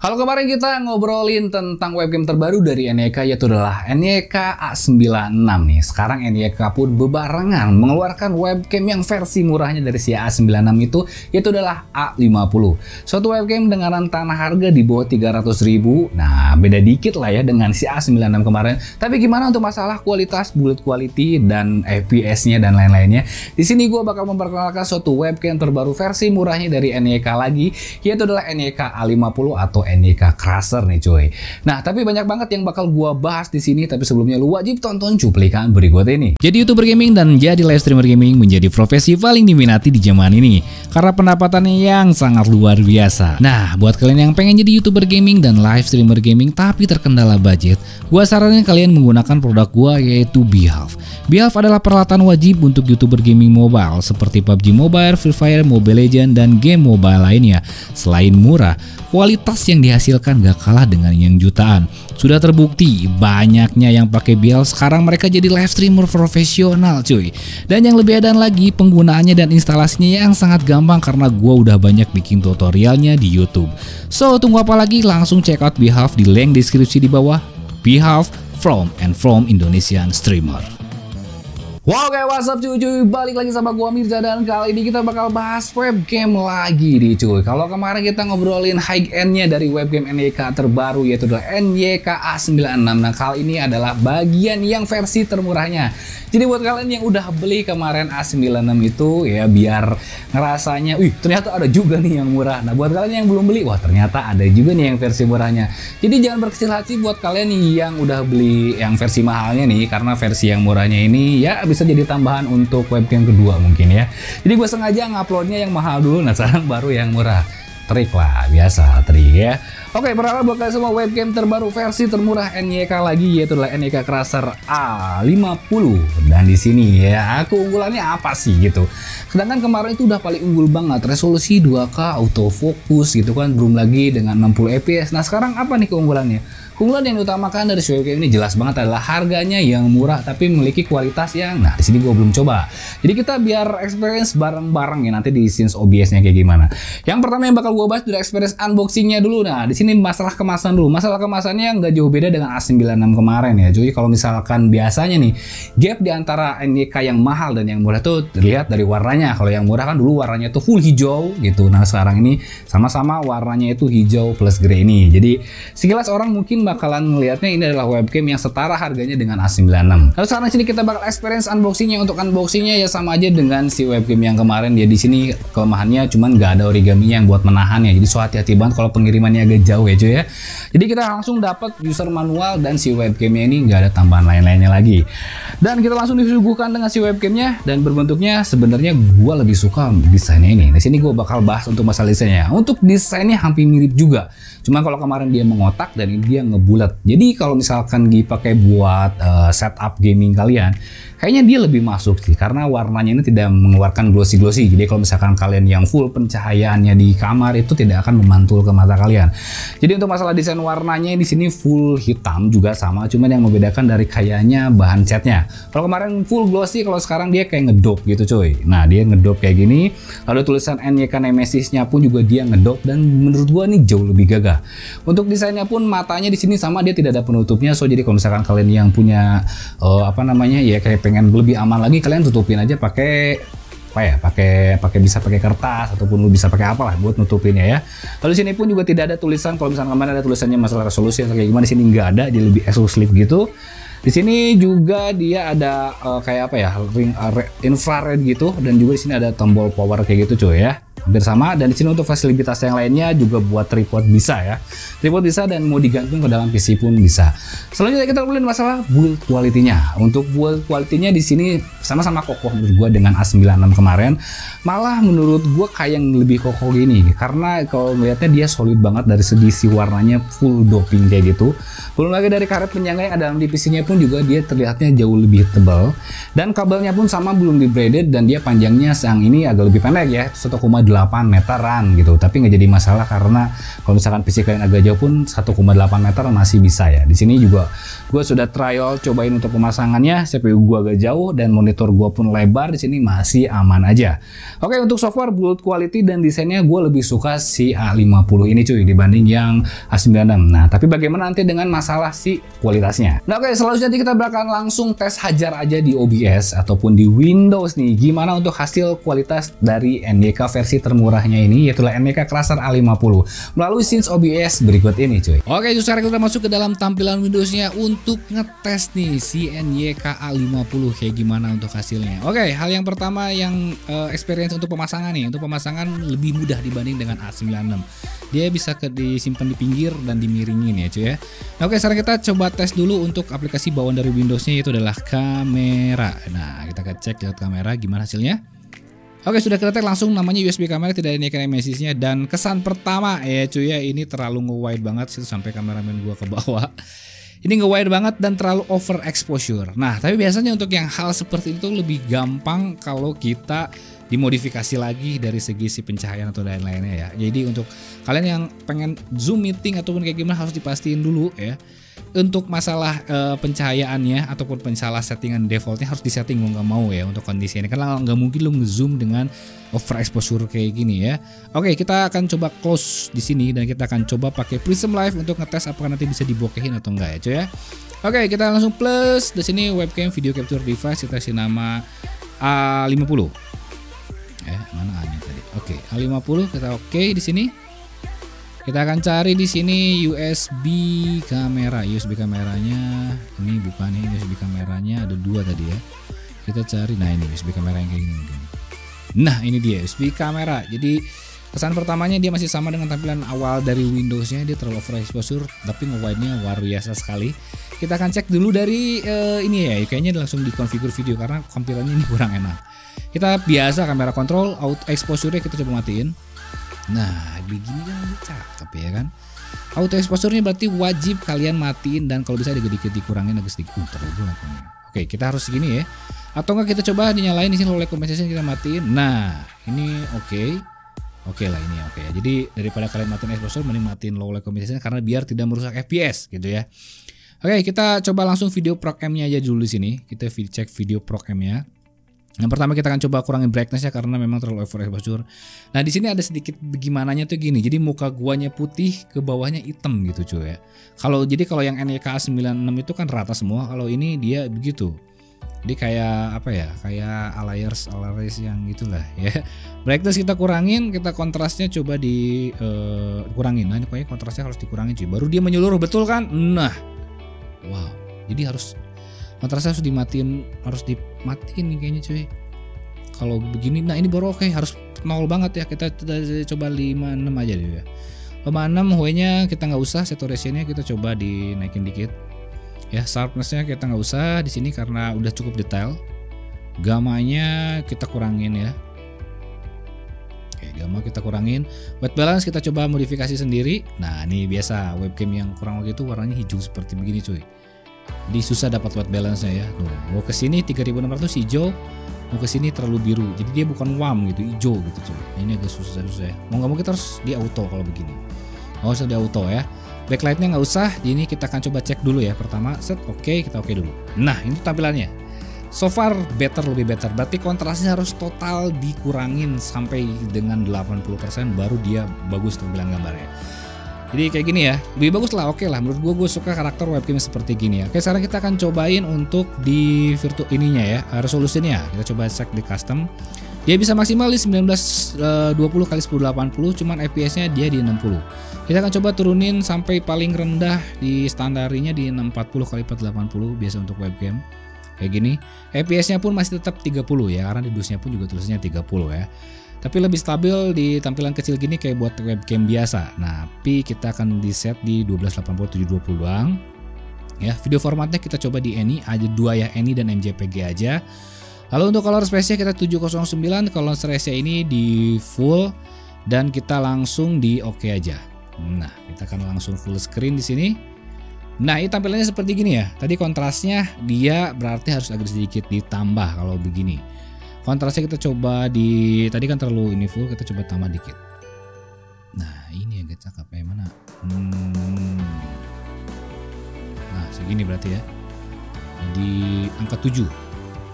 Kalau kemarin kita ngobrolin tentang webcam terbaru dari NYK, yaitu adalah NYK A96 nih. Sekarang NYK pun bebarengan mengeluarkan webcam yang versi murahnya dari si A96 itu, yaitu adalah A50. Suatu webcam dengan rentang harga di bawah 300.000. Nah, beda dikit lah ya dengan si A96 kemarin. Tapi gimana untuk masalah kualitas, build quality, dan FPS-nya dan lain-lainnya? Di sini gue bakal memperkenalkan suatu webcam terbaru versi murahnya dari NYK lagi, yaitu adalah NYK A50 atau NYK Crusher nih cuy. Nah, tapi banyak banget yang bakal gua bahas di sini, tapi sebelumnya lu wajib tonton cuplikan berikut ini. Jadi YouTuber gaming dan jadi live streamer gaming menjadi profesi paling diminati di zaman ini karena pendapatannya yang sangat luar biasa. Nah, buat kalian yang pengen jadi YouTuber gaming dan live streamer gaming tapi terkendala budget, gua saranin kalian menggunakan produk gua, yaitu Beehive. Beehive adalah peralatan wajib untuk YouTuber gaming mobile seperti PUBG Mobile, Free Fire, Mobile Legends, dan game mobile lainnya. Selain murah, kualitas yang dihasilkan gak kalah dengan yang jutaan. Sudah terbukti banyaknya yang pakai Beehive sekarang mereka jadi live streamer profesional cuy. Dan yang lebih edan lagi, penggunaannya dan instalasinya yang sangat gampang karena gua udah banyak bikin tutorialnya di YouTube. So, tunggu apa lagi? Langsung check out Beehive di link deskripsi di bawah. Beehive from Indonesian streamer. Wow, oke, what's up cuy, balik lagi sama gua Mirza, dan kali ini kita bakal bahas webcam lagi nih cuy. Kalau kemarin kita ngobrolin high end-nya dari webcam NYK terbaru, yaitu adalah NYK A96. Nah, kali ini adalah bagian yang versi termurahnya. Jadi buat kalian yang udah beli kemarin A96 itu ya, biar ngerasanya, wih ternyata ada juga nih yang murah. Nah, buat kalian yang belum beli, wah ternyata ada juga nih yang versi murahnya. Jadi jangan berkecil hati buat kalian nih yang udah beli yang versi mahalnya nih, karena versi yang murahnya ini ya bisa jadi tambahan untuk webcam kedua mungkin ya. Jadi gue sengaja nguploadnya yang mahal dulu, nah sekarang baru yang murah. Trik lah, biasa trik ya. Oke, perkenalkan buat kalian semua, webcam terbaru versi termurah NYK lagi, yaitu adalah NYK Crusher A50. Dan di sini ya, keunggulannya apa sih gitu. Sedangkan kemarin itu udah paling unggul banget, resolusi 2K, autofocus gitu kan, belum lagi dengan 60 fps. Nah, sekarang apa nih keunggulannya? Keunggulan yang diutamakan dari webcam ini jelas banget adalah harganya yang murah tapi memiliki kualitas yang, nah di sini gue belum coba. Jadi kita biar experience bareng-bareng ya nanti di scenes OBS-nya kayak gimana. Yang pertama yang bakal gue bahas dari experience unboxing-nya dulu. Nah, di sini masalah kemasan dulu. Masalah kemasannya nggak jauh beda dengan A96 kemarin ya. Jadi kalau misalkan biasanya nih gap di antara NYK yang mahal dan yang murah tuh terlihat dari warnanya. Kalau yang murah kan dulu warnanya tuh full hijau gitu. Nah, sekarang ini sama-sama warnanya itu hijau plus grey ini. Jadi sekilas orang mungkin bakalan melihatnya ini adalah webcam yang setara harganya dengan A96. Lalu sekarang sini kita bakal experience unboxingnya. Untuk unboxingnya ya sama aja dengan si webcam yang kemarin. Dia di sini kelemahannya cuman nggak ada origaminya yang buat menahannya. Jadi so hati-hati banget kalau pengirimannya agak jauh ya cuy ya. Jadi kita langsung dapat user manual dan si webcamnya ini nggak ada tambahan lain-lainnya lagi. Dan kita langsung disuguhkan dengan si webcamnya, dan berbentuknya sebenarnya gua lebih suka desainnya ini. Di sini gua bakal bahas untuk masalah desainnya. Untuk desainnya hampir mirip juga. Cuma kalau kemarin dia mengotak dan ini dia ngebulat. Jadi kalau misalkan dipakai buat setup gaming kalian, kayaknya dia lebih masuk sih karena warnanya ini tidak mengeluarkan glossy-glossy. Jadi kalau misalkan kalian yang full pencahayaannya di kamar itu tidak akan memantul ke mata kalian. Jadi untuk masalah desain warnanya di sini full hitam juga sama, cuman yang membedakan dari kayaknya bahan catnya. Kalau kemarin full glossy, kalau sekarang dia kayak ngedop gitu cuy. Nah, dia ngedop kayak gini. Lalu tulisan NYK Nemesis-nya pun juga dia ngedop, dan menurut gua nih jauh lebih gagah. Untuk desainnya pun matanya di sini sama, dia tidak ada penutupnya. So jadi kalau misalkan kalian yang punya apa namanya ya kayak pengen lebih aman lagi, kalian tutupin aja pakai apa ya, pakai bisa pakai kertas ataupun lu bisa pakai apalah buat nutupinnya ya. Lalu sini pun juga tidak ada tulisan. Kalau misalkan kemarin ada tulisannya masalah resolusi atau kayak gimana, di sini nggak ada, dia lebih eksklusif gitu. Di sini juga dia ada kayak apa ya, ring infrared gitu, dan juga di sini ada tombol power kayak gitu cuy ya. Hampir sama. Dan di sini untuk fasilitas yang lainnya juga buat tripod bisa ya. Tripod bisa dan mau digantung ke dalam PC pun bisa. Selanjutnya kita ngobrolin masalah build quality-nya. Untuk build quality-nya di sini sama-sama kokoh menurut gua dengan A96 kemarin. Malah menurut gua kayak yang lebih kokoh gini karena kalau melihatnya dia solid banget dari segi si warnanya full doping kayak gitu. Belum lagi dari karet penyangga yang ada dalam di PC-nya pun juga dia terlihatnya jauh lebih tebal, dan kabelnya pun sama belum di braided, dan dia panjangnya yang ini agak lebih pendek ya, 1,8 meteran gitu. Tapi nggak jadi masalah karena kalau misalkan PC kalian agak jauh pun 1,8 meter masih bisa ya. Di sini juga gue sudah trial cobain untuk pemasangannya, CPU gue agak jauh dan monitor gue pun lebar, di sini masih aman aja. Oke, untuk software, build quality dan desainnya gue lebih suka si A50 ini cuy dibanding yang A96. Nah, tapi bagaimana nanti dengan masalah si kualitasnya? Nah, oke, selanjutnya nanti kita bakal langsung tes hajar aja di OBS ataupun di Windows nih, gimana untuk hasil kualitas dari NYK versi termurahnya ini, yaitu NYK Cluster A50 melalui Scenes OBS berikut ini cuy. Oke, sekarang kita masuk ke dalam tampilan Windowsnya untuk ngetes nih si NYK A50 kayak gimana untuk hasilnya. Oke, hal yang pertama yang experience untuk pemasangan nih. Untuk pemasangan lebih mudah dibanding dengan A96. Dia bisa disimpan di pinggir dan dimiringin ya cuy ya. Nah, oke, sekarang kita coba tes dulu untuk aplikasi bawaan dari Windowsnya, yaitu adalah kamera. Nah, kita akan cek lihat kamera gimana hasilnya. Oke, sudah kita cek langsung namanya USB kamera, tidak ada icon images-nya, dan kesan pertama ya cuy ya, ini terlalu nge-wide banget sih sampai kameramen gua ke bawah. Ini nge-wide banget dan terlalu over exposure. Nah, tapi biasanya untuk yang hal seperti itu lebih gampang kalau kita dimodifikasi lagi dari segi si pencahayaan atau lain-lainnya ya. Jadi untuk kalian yang pengen zoom meeting ataupun kayak gimana harus dipastiin dulu ya. Untuk masalah pencahayaannya ataupun masalah settingan defaultnya harus disetting mau nggak mau ya untuk kondisi ini, karena nggak mungkin lo ngezoom dengan overexposure kayak gini ya. Oke, kita akan coba close di sini dan kita akan coba pakai Prism Live untuk ngetes apakah nanti bisa dibokehin atau enggak ya cuy ya. Oke, kita langsung plus di sini webcam video capture device, kita kasih nama A50. Mana A-nya tadi? Oke, A50 kita oke di sini. Kita akan cari di sini USB kamera. USB kameranya ini bukan, ini USB kameranya ada dua tadi ya. Kita cari, nah ini USB kamera yang kayak gini mungkin. Nah, ini dia USB kamera. Jadi kesan pertamanya dia masih sama dengan tampilan awal dari Windowsnya, dia terlalu overexposure tapi nge-wide-nya luar biasa sekali. Kita akan cek dulu dari ini ya, kayaknya langsung di configure video karena tampilannya ini kurang enak. Kita biasa kamera control, auto exposure-nya kita coba matiin. Nah, begini kan lebih cakep ya kan. Auto exposure-nya berarti wajib kalian matiin, dan kalau bisa dikit-dikit dikurangin agak sedikit. Terlalu gelap. Oke, kita harus segini ya. Atau enggak kita coba dinyalain di sini low light compensation, kita matiin. Nah, ini oke. Oke lah, ini oke ya. Jadi daripada kalian matiin exposure, mending matiin low light compensation karena biar tidak merusak FPS gitu ya. Oke, kita coba langsung video proc-nya aja dulu di sini. Kita cek video proc-nya. Yang pertama kita akan coba kurangin brightness-nya karena memang terlalu overexposure. Nah, di sini ada sedikit gimananya tuh gini. Jadi muka guanya putih, ke bawahnya hitam gitu cuy ya. Kalau yang NYK A96 itu kan rata semua. Kalau ini dia begitu. Jadi kayak apa ya? Kayak Alliers yang gitulah ya. Brightness kita kurangin, kita kontrasnya coba dikurangin. Nah, ini pokoknya kontrasnya harus dikurangin cuy. Baru dia menyeluruh, betul kan? Nah. Wow. Jadi kontrasnya harus dimatiin nih kayaknya cuy. Kalau begini, nah ini baru oke, harus 0 banget ya. Kita coba 56 aja deh ya. 56 hue-nya kita nggak usah, saturation-nya kita coba dinaikin dikit. Ya, sharpness-nya kita nggak usah di sini karena udah cukup detail. Gamma-nya kita kurangin ya. Oke, gamma kita kurangin. White balance kita coba modifikasi sendiri. Nah, ini biasa webcam yang kurang begitu warnanya hijau seperti begini cuy. Jadi susah dapat white balance-nya ya. Tuh, mau ke sini 3600 hijau, mau ke sini terlalu biru. Jadi dia bukan warm gitu, hijau gitu cuy. Nah, ini agak susah ya. Mau nggak mau kita harus di auto kalau begini. Nggak usah di auto ya. Backlight-nya nggak usah. Ini kita akan coba cek dulu ya. Pertama set oke, kita oke dulu. Nah, ini tampilannya. So far lebih better. Berarti kontrasnya harus total dikurangin sampai dengan 80% baru dia bagus tampilan gambarnya. Jadi kayak gini ya, lebih bagus lah, oke lah. Menurut gue suka karakter webcam seperti gini ya. Oke, sekarang kita akan cobain untuk di virtual ininya ya, resolusinya. Kita coba cek di custom. Dia bisa maksimal di 1920x1080, cuman FPS-nya dia di 60. Kita akan coba turunin sampai paling rendah di standarnya di 640x480 biasa untuk webcam. Kayak gini. FPS-nya pun masih tetap 30 ya, karena di dusnya pun juga tulisannya 30 ya. Tapi lebih stabil di tampilan kecil gini kayak buat webcam biasa. Nah, tapi kita akan di set di 1280x720 doang. Ya, video formatnya kita coba di ANI aja, dua ya, ANI dan MJPG aja. Lalu untuk color space-nya kita 709, color space-nya ini di full dan kita langsung di oke aja. Nah, kita akan langsung full screen di sini. Nah, ini tampilannya seperti gini ya. Tadi kontrasnya dia berarti harus agak sedikit ditambah kalau begini. Kontrasnya kita coba di, tadi kan terlalu ini full, kita coba tambah dikit. Nah ini agak cakep ya, mana? Nah segini berarti ya, di angka 7.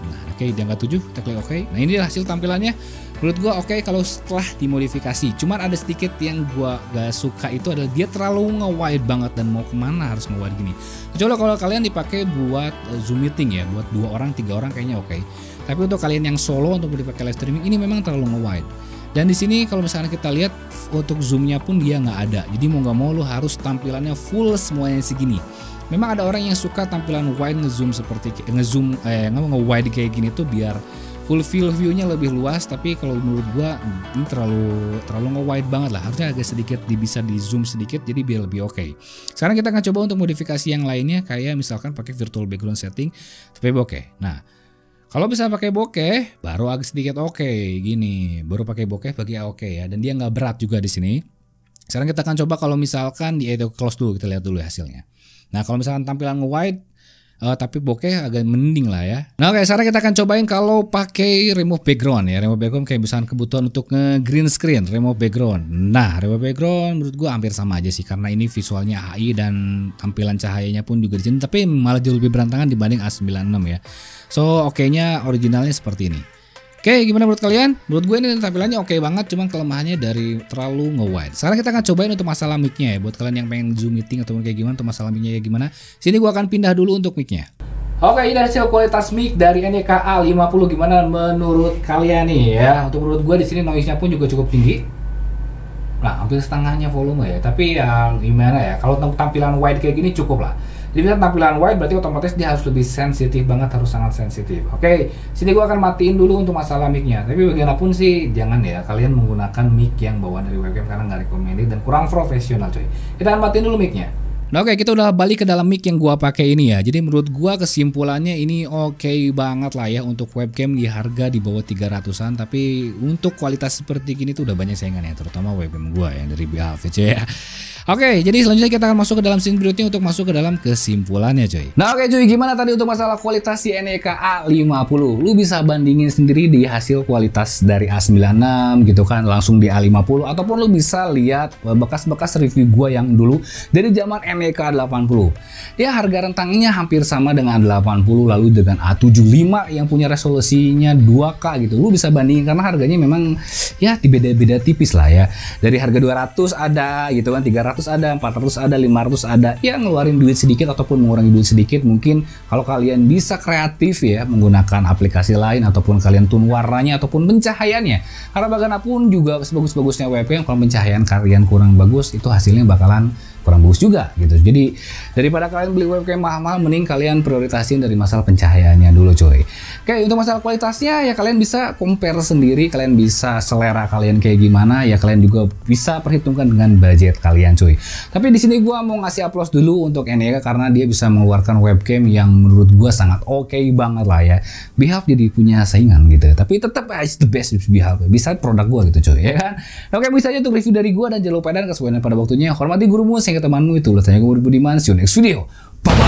Nah oke, di angka 7 kita klik oke. Nah ini hasil tampilannya. Menurut gua oke kalau setelah dimodifikasi. Cuman ada sedikit yang gua gak suka, itu adalah dia terlalu nge-wide banget, dan mau kemana harus nge-wide gini. Kecuali kalau kalian dipakai buat Zoom meeting ya, buat 2 orang 3 orang kayaknya oke. Tapi untuk kalian yang solo untuk dipakai live streaming ini memang terlalu nge-wide. Dan di sini kalau misalnya kita lihat untuk zoomnya pun dia nggak ada. Jadi mau nggak mau lu harus tampilannya full semuanya segini. Memang ada orang yang suka tampilan wide ngezoom seperti nge-wide kayak gini tuh biar full view-nya lebih luas, tapi kalau menurut gua ini terlalu nge-wide banget lah. Harusnya agak sedikit bisa di zoom sedikit jadi biar lebih oke. Sekarang kita akan coba untuk modifikasi yang lainnya, kayak misalkan pakai virtual background setting supaya bokeh. Nah, kalau bisa pakai bokeh baru agak sedikit oke gini. Baru pakai bokeh bagi oke ya, dan dia nggak berat juga di sini. Sekarang kita akan coba kalau misalkan di auto close dulu, kita lihat dulu hasilnya. Nah, kalau misalkan tampilan nge-wide tapi bokeh agak mending lah ya. Nah oke, sekarang kita akan cobain kalau pakai remove background ya. Remove background kayak misalkan kebutuhan untuk nge-green screen, remove background. Nah, remove background menurut gua hampir sama aja sih, karena ini visualnya AI dan tampilan cahayanya pun juga di sini, tapi malah jauh lebih berantakan dibanding A96 ya. So oke-nya originalnya seperti ini. Oke, gimana menurut kalian? Menurut gue ini tampilannya oke banget, cuman kelemahannya dari terlalu nge-wide. Sekarang kita akan cobain untuk masalah mic-nya ya. Buat kalian yang pengen Zoom meeting atau kayak gimana, untuk masalah mic-nya ya gimana. Sini gue akan pindah dulu untuk mic-nya. Oke, ini hasil kualitas mic dari NEK A50. Gimana menurut kalian nih ya? Untuk menurut gue di sini noise-nya pun juga cukup tinggi. Nah, hampir setengahnya volume ya. Tapi ya gimana ya? Kalau tampilan wide kayak gini cukup lah. Jadi bisa tampilan wide berarti otomatis dia harus lebih sensitif banget, harus sangat sensitif. Oke, sini gua akan matiin dulu untuk masalah mic-nya. Tapi bagaimanapun sih jangan ya kalian menggunakan mic yang bawaan dari webcam, karena nggak recommended dan kurang profesional coy. Kita akan matiin dulu mic-nya. Nah oke, kita udah balik ke dalam mic yang gua pakai ini ya. Jadi menurut gua kesimpulannya ini oke banget lah ya untuk webcam di harga di bawah 300-an, tapi untuk kualitas seperti gini tuh udah banyak saingannya, terutama webcam gua yang dari Behave ya. Oke, jadi selanjutnya kita akan masuk ke dalam scene berikutnya untuk masuk ke dalam kesimpulannya coy. Nah oke cuy, gimana tadi untuk masalah kualitas si NEK A50? Lu bisa bandingin sendiri di hasil kualitas dari A96 gitu kan, langsung di A50, ataupun lu bisa lihat bekas-bekas review gua yang dulu dari zaman NEK 80. Ya harga rentangnya hampir sama dengan 80, lalu dengan A75 yang punya resolusinya 2K gitu. Lu bisa bandingin karena harganya memang ya beda-beda tipis lah ya. Dari harga 200 ada gitu kan, 300 ada, 400 ada, 500 ada. Ya ngeluarin duit sedikit ataupun mengurangi duit sedikit. Mungkin kalau kalian bisa kreatif ya menggunakan aplikasi lain, ataupun kalian tune warnanya ataupun pencahayaannya. Karena bagaimanapun juga sebagus-bagusnya webcam, kalau pencahayaan kalian kurang bagus itu hasilnya bakalan kurang bagus juga gitu. Jadi daripada kalian beli webcam mahal-mahal, mending kalian prioritasin dari masalah pencahayaannya dulu coy. Oke, untuk masalah kualitasnya ya kalian bisa compare sendiri, kalian bisa selera kalian kayak gimana ya, kalian juga bisa perhitungkan dengan budget kalian coy. Tapi di sini gua mau ngasih applause dulu untuk NEK karena dia bisa mengeluarkan webcam yang menurut gua sangat oke banget lah ya. Behave jadi punya saingan gitu. Tapi tetap it's the best Behave. Bisa produk gua gitu coy ya kan. Oke, bisa aja untuk review dari gua, dan jangan lupa dan kesesuaian pada waktunya. Hormati gurumu, saya temanmu, itu ulah tanya kemudian Budiman. See you next video. Bye.